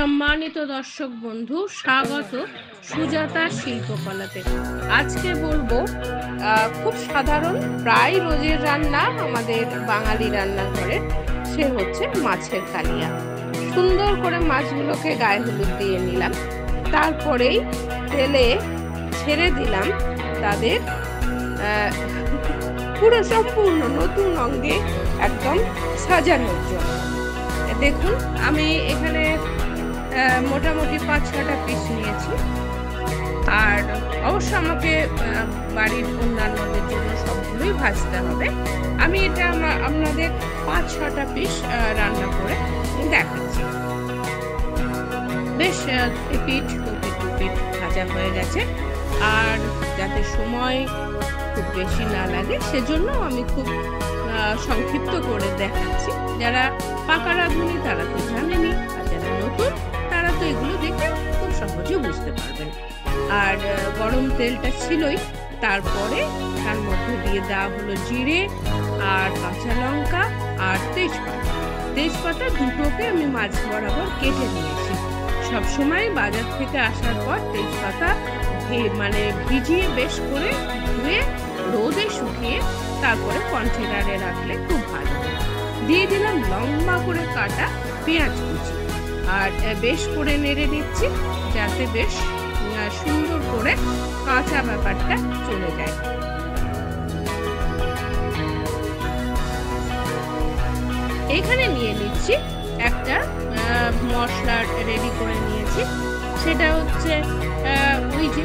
সম্মানিত দর্শক বন্ধু, স্বাগত সুজাতার শিল্পকলাতে। আজকে বলবো খুব সাধারণ প্রায় রোজের রান্না আমাদের বাঙালি রান্নাঘরের, সে হচ্ছে মাছের কালিয়া। সুন্দর করে মাছগুলোকে গায়ে হলুদ দিয়ে নিলাম, তারপরেই তেলে ছেড়ে দিলাম তাদের পুরো সম্পূর্ণ নতুন অঙ্গে একদম সাজানোর জন্য। দেখুন, আমি এখানে মোটামুটি 5-6টা পিস নিয়েছি, আর অবশ্য আমাকে বাড়ির অন্যান্যদের জন্য সবগুলোই ভাজতে হবে। আমি এটা আপনাদের 5-6টা পিস রান্না করে দেখাচ্ছি। বেশ পিঠ ভাজা হয়ে গেছে, আর যাতে সময় খুব বেশি না লাগে সেজন্য আমি খুব সংক্ষিপ্ত করে দেখাচ্ছি। যারা পাকা রাঁধুনি তারা তো জানেনি, আর যারা নতুন তারা তো এগুলো দেখে খুব সহজে বুঝতে পারবেন। আর গরম তেলটা ছিলই, তারপরে তার মধ্যে দিয়ে দেওয়া হলো জিরে আর কাঁচা লঙ্কা আর তেজপাতা দুটোকে আমি মাছ বরাবর কেটে নিয়েছি। সবসময় বাজার থেকে আসার পর তেজপাতা ভিজিয়ে বেশ করে ধুয়ে রোদে শুকিয়ে তারপরে কন্টেনারে রাখলে খুব ভালো। দিয়ে দিলাম লম্বা করে কাটা পেঁয়াজ কুচি, আর বেশ করে নেড়ে নিচ্ছি যাতে বেশ সুন্দর করে কাঁচা ব্যাপারটা চলে যায়। এখানে নিয়ে নিচ্ছি একটা মশলা রেডি করে নিয়েছি, সেটা হচ্ছে ওই যে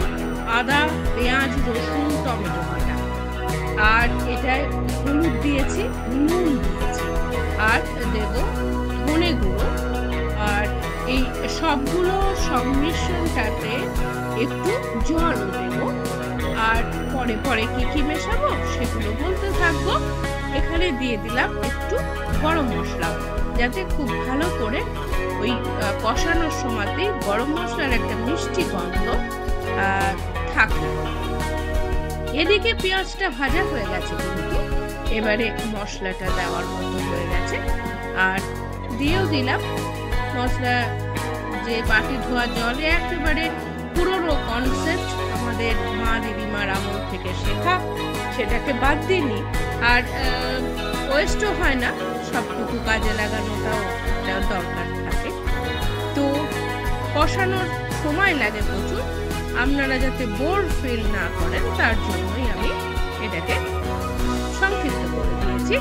আদা, পেঁয়াজ, রসুন, টমেটো বাটা, আর এটায় হলুদ দিয়েছি, নুন দিয়েছি, আর দেব ধনে গুঁড়ো। আর এই সবগুলো সংমিশ্রণটাতে একটু জলও দেব, আর পরে পরে কি মেশাবো সেগুলো বলতে থাকবো। এখানে দিয়ে দিলাম একটু গরম মশলা, যাতে খুব ভালো করে ওই কষানোর সময়তে গরম মশলার একটা মিষ্টি গন্ধ থাকে। এদিকে পেঁয়াজটা ভাজা হয়ে গেছে, কিন্তু এবারে মশলাটা দেওয়ার মতো হয়ে গেছে, আর দিয়েও দিলাম মশলা যে বাটি ধোয়া জলে, একেবারে পুরনো কনসেপ্ট আমাদের মা দিদিমার আমল থেকে শেখা, সেটাকে বাদ দিইনি। আর ওয়েস্টও হয় না, সবটুকু কাজে লাগানোটাও দরকার থাকে। তো কষানোর সময় লাগে প্রচুর, আপনারা যাতে বোর ফিল না করেন তার জন্যই আমি এটাকে সংক্ষিপ্ত করে দিয়েছি।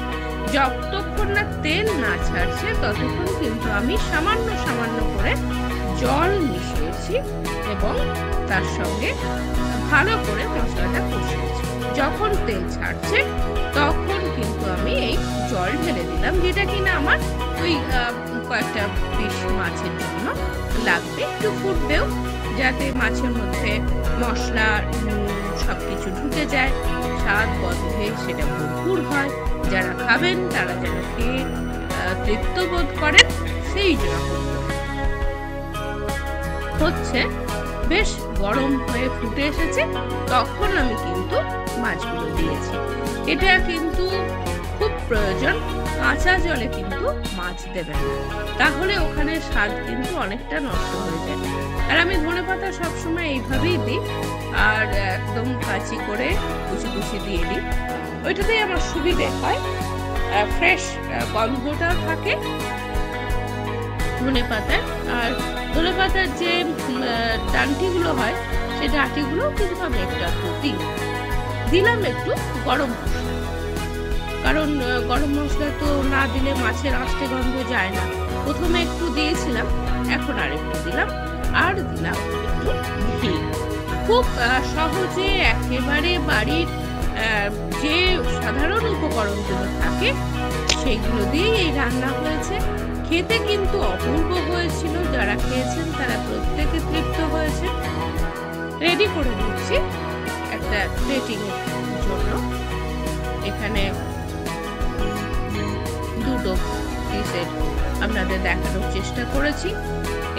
যতক্ষণ না তেল না ছাড়ছে ততক্ষণ কিন্তু আমি সামান্য করে জল মিশিয়েছি এবং তার সঙ্গে ভালো করে মশলাটা কষিয়েছি। যখন তেল ছাড়ছে তখন কিন্তু আমি এই জল ঢেলে দিলাম, যেটা কিনা আমার ওই কয়েকটা পিস মাছের জন্য লাগবে। একটু ফুটবেও, যাতে মাছের মধ্যে মশলা সবকিছু ঢুকে যায়, স্বাদ গন্ধে সেটা ভরপুর হয়। যারা খাবেন তারা যেন খেয়ে তৃপ্ত বোধ করেন, সেই রকম হচ্ছে। বেশ গরম হয়ে ফুটে এসেছে, তখন আমি কিন্তু মাছগুলো দিয়েছি। এটা কিন্তু খুব প্রয়োজন, কাঁচা জলে কিন্তু মাছ দেবেন না, তাহলে ওখানে স্বাদ কিন্তু অনেকটা নষ্ট হয়ে যায়। আর আমি ধনেপাতা সবসময় এইভাবেই দিই, আর একদম কাঁচি করে কুচি দিয়ে দিই, ওইটাতেই আমার সুবিধে হয়, ফ্রেশ গন্ধটাও থাকে ধনেপাতার। আর ধনেপাতার যে ডাঁটিগুলো হয়, সেই ডাঁটিগুলো কিন্তু আমি একটু দিলাম একটু গরম মশলা, কারণ গরম মশলা তো না দিলে মাছের আষ্টে গন্ধ যায় না। প্রথমে একটু দিয়েছিলাম, এখন আর একটু দিলাম, আর দিলাম একটু ঘি। খুব সহজে একেবারে বাড়ির যে সাধারণ উপকরণগুলো থাকে সেগুলো দিয়ে এই রান্না হয়েছে। খেতে কিন্তু অপূর্ব হয়েছিল, যারা খেয়েছেন তারা প্রত্যেকে তৃপ্ত হয়েছে। রেডি করে নিচ্ছি একটা প্লেটিং এর জন্য। এখানে দুটো পিসের আপনাদের দেখানোর চেষ্টা করেছি।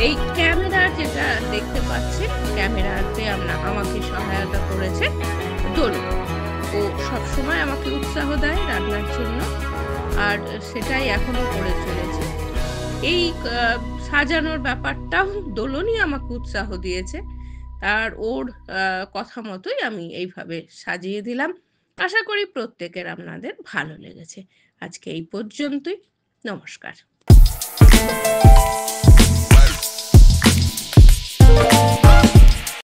এই ক্যামেরা যেটা দেখতে পাচ্ছেন, ক্যামেরাতে আমাকে সহায়তা করেছে দোলু। ও সবসময় আমাকে উৎসাহ দেয় রান্নার জন্য, আর সেটাই এখনো করে চলেছে। এই সাজানোর ব্যাপারটাও দোলনই আমাকে উৎসাহ দিয়েছে। আর ওর কথা মতোই আমি এইভাবে সাজিয়ে দিলাম। আশা করি প্রত্যেকের আপনাদের ভালো লেগেছে। আজকে এই পর্যন্তই। নমস্কার।